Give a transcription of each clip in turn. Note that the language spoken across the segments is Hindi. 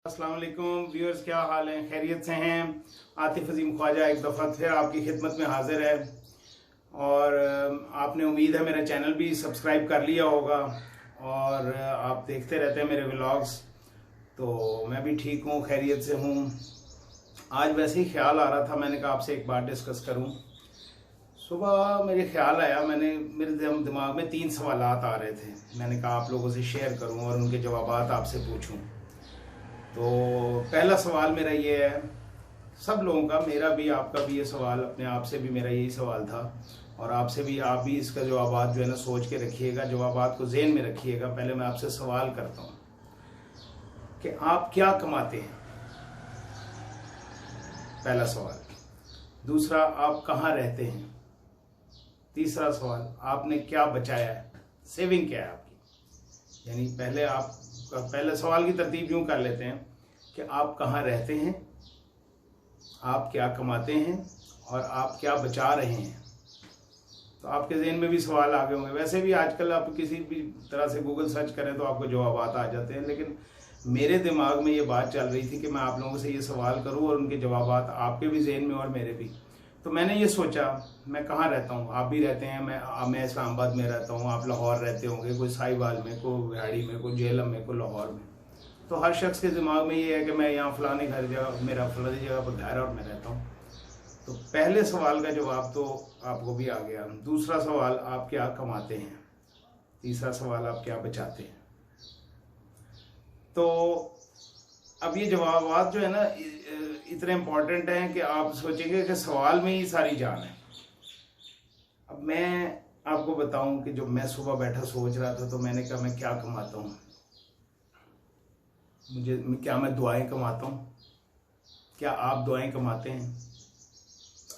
अस्सलाम वालेकुम व्यूअर्स, क्या हाल है? खैरियत से हैं? आतिफ अजीम ख्वाजा एक दफ़ा फिर आपकी खिदमत में हाजिर है। और आपने उम्मीद है मेरा चैनल भी सब्सक्राइब कर लिया होगा और आप देखते रहते हैं मेरे व्लॉग्स। तो मैं भी ठीक हूँ, खैरियत से हूँ। आज वैसे ही ख्याल आ रहा था, मैंने कहा आपसे एक बात डिस्कस करूँ। सुबह मेरे ख्याल आया, मेरे दिमाग में 3 सवालात आ रहे थे। मैंने कहा आप लोगों से शेयर करूँ और उनके जवाबात आपसे पूछूँ। तो पहला सवाल मेरा ये है, सब लोगों का, मेरा भी आपका भी ये सवाल, अपने आप से भी मेरा यही सवाल था और आपसे भी, आप भी इसका जवाबात जो है ना सोच के रखिएगा, जवाबात को ज़हन में रखिएगा। पहले मैं आपसे सवाल करता हूँ कि आप क्या कमाते हैं, पहला सवाल। दूसरा, आप कहाँ रहते हैं। तीसरा सवाल, आपने क्या बचाया है, सेविंग क्या है आपकी। यानी पहले सवाल की तरतीब यूँ कर लेते हैं कि आप कहाँ रहते हैं, आप क्या कमाते हैं और आप क्या बचा रहे हैं। तो आपके ज़हन में भी सवाल आ गए होंगे। वैसे भी आजकल आप किसी भी तरह से गूगल सर्च करें तो आपको जवाबात आ जाते हैं, लेकिन मेरे दिमाग में ये बात चल रही थी कि मैं आप लोगों से ये सवाल करूं और उनके जवाबात आपके भी ज़हन में और मेरे भी। तो मैंने ये सोचा, मैं कहाँ रहता हूँ, आप भी रहते हैं, मैं इस्लामाबाद में रहता हूँ, आप लाहौर रहते होंगे, कोई साहिवाल में, कोई गाड़ी में, कोई जेलम में, कोई लाहौर में। तो हर शख्स के दिमाग में ये है कि मैं यहाँ फलाने घर जगह, मेरा फलानी जगह पर घर है और मैं रहता हूँ। तो पहले सवाल का जवाब तो आपको भी आ गया। दूसरा सवाल, आप क्या कमाते हैं। तीसरा सवाल, आप क्या बचाते हैं। तो अब ये जवाबात जो है ना इतने इम्पोर्टेंट हैं कि आप सोचेंगे कि सवाल में ही सारी जान है। अब मैं आपको बताऊं कि जब मैं सुबह बैठा सोच रहा था तो मैंने कहा मैं क्या कमाता हूँ, क्या मैं दुआएं कमाता हूँ, क्या आप दुआएं कमाते हैं।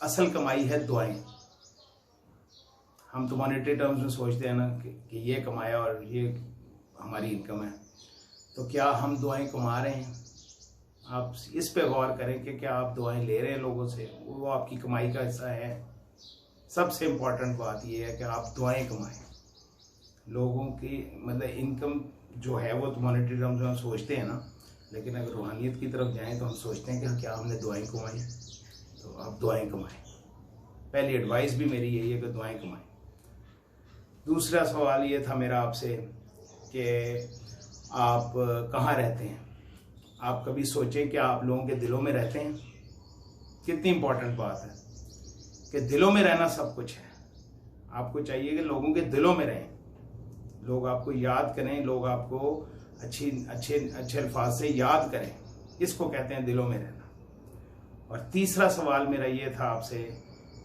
असल कमाई है दुआएं। हम तो मॉनेटरी टर्म्स में सोचते हैं ना कि ये कमाया और ये हमारी इनकम है। तो क्या हम दुआएं कमा रहे हैं। आप इस पे गौर करें कि क्या आप दुआएं ले रहे हैं लोगों से, वो आपकी कमाई का हिस्सा है। सबसे इम्पोर्टेंट बात ये है कि आप दुआएं कमाएं। लोगों की मतलब इनकम जो है वो तो मॉनेटरी टर्म्स में हम सोचते हैं ना, लेकिन अगर रूहानियत की तरफ जाएं तो हम सोचते हैं कि क्या हमने दुआएं कमाई। तो आप दुआएं कमाएं। पहली एडवाइस भी मेरी यही है कि दुआएं कमाएं। दूसरा सवाल ये था मेरा आपसे कि आप कहाँ रहते हैं। आप कभी सोचें कि आप लोगों के दिलों में रहते हैं। कितनी इम्पोर्टेंट बात है कि दिलों में रहना सब कुछ है। आपको चाहिए कि लोगों के दिलों में रहें, लोग आपको याद करें, लोग आपको अच्छे अल्फाज से याद करें। इसको कहते हैं दिलों में रहना। और तीसरा सवाल मेरा ये था आपसे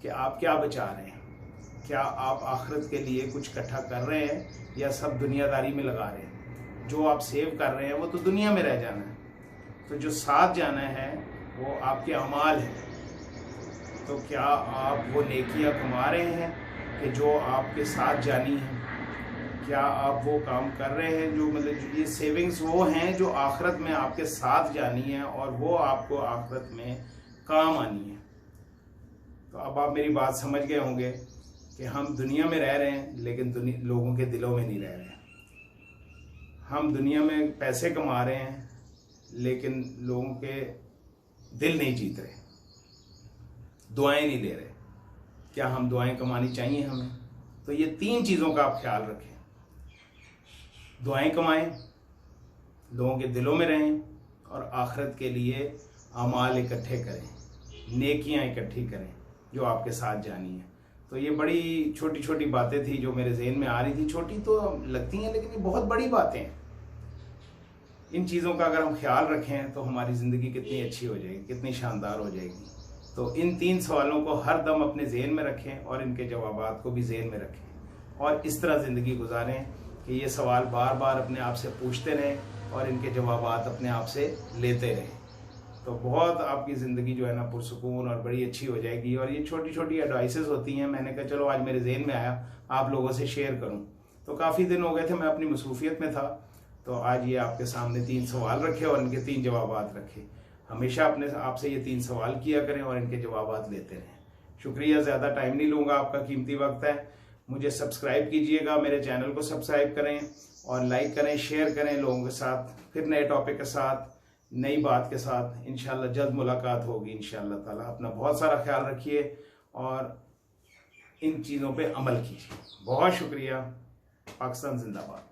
कि आप क्या बचा रहे हैं। क्या आप आखिरत के लिए कुछ इकट्ठा कर रहे हैं या सब दुनियादारी में लगा रहे हैं। जो आप सेव कर रहे हैं वो तो दुनिया में रह जाना है, तो जो साथ जाना है वो आपके अमाल है। तो क्या आप वो नेकियां कमा रहे हैं कि जो आपके साथ जानी है। क्या आप वो काम कर रहे हैं जो मतलब ये सेविंग्स वो हैं जो आखिरत में आपके साथ जानी है और वो आपको आखिरत में काम आनी है। तो अब आप मेरी बात समझ गए होंगे कि हम दुनिया में रह रहे हैं लेकिन लोगों के दिलों में नहीं रह रहे हैं। हम दुनिया में पैसे कमा रहे हैं लेकिन लोगों के दिल नहीं जीत रहे, दुआएं नहीं ले रहे। क्या हम दुआएं कमानी चाहिए हमें। तो ये 3 चीज़ों का आप ख्याल रखें। दुआएं कमाएं, लोगों के दिलों में रहें और आखिरत के लिए अमाल इकट्ठे करें, नेकियां इकट्ठी करें जो आपके साथ जानी है। तो ये बड़ी छोटी छोटी बातें थी जो मेरे जहन में आ रही थी। छोटी तो लगती हैं लेकिन ये बहुत बड़ी बातें हैं। इन चीज़ों का अगर हम ख्याल रखें तो हमारी ज़िंदगी कितनी अच्छी हो जाएगी, कितनी शानदार हो जाएगी। तो इन 3 सवालों को हर दम अपने जहन में रखें और इनके जवाबात को भी जहन में रखें और इस तरह ज़िंदगी गुजारें कि ये सवाल बार बार अपने आप से पूछते रहें और इनके जवाबात अपने आप से लेते रहें। तो बहुत आपकी ज़िंदगी जो है ना पुरसुकून और बड़ी अच्छी हो जाएगी। और ये छोटी छोटी एडवाइसेस होती हैं। मैंने कहा चलो आज मेरे जहन में आया आप लोगों से शेयर करूं। तो काफ़ी दिन हो गए थे, मैं अपनी मसरूफियत में था, तो आज ये आपके सामने 3 सवाल रखे और इनके 3 जवाबात रखे। हमेशा अपने आपसे ये 3 सवाल किया करें और इनके जवाबात लेते रहें। शुक्रिया, ज़्यादा टाइम नहीं लूँगा, आपका कीमती वक्त है। मुझे सब्सक्राइब कीजिएगा, मेरे चैनल को सब्सक्राइब करें और लाइक करें, शेयर करें लोगों के साथ। फिर नए टॉपिक के साथ नई बात के साथ इंशाल्लाह जल्द मुलाकात होगी इंशाल्लाह ताला। अपना बहुत सारा ख्याल रखिए और इन चीज़ों पे अमल कीजिए। बहुत शुक्रिया। पाकिस्तान जिंदाबाद।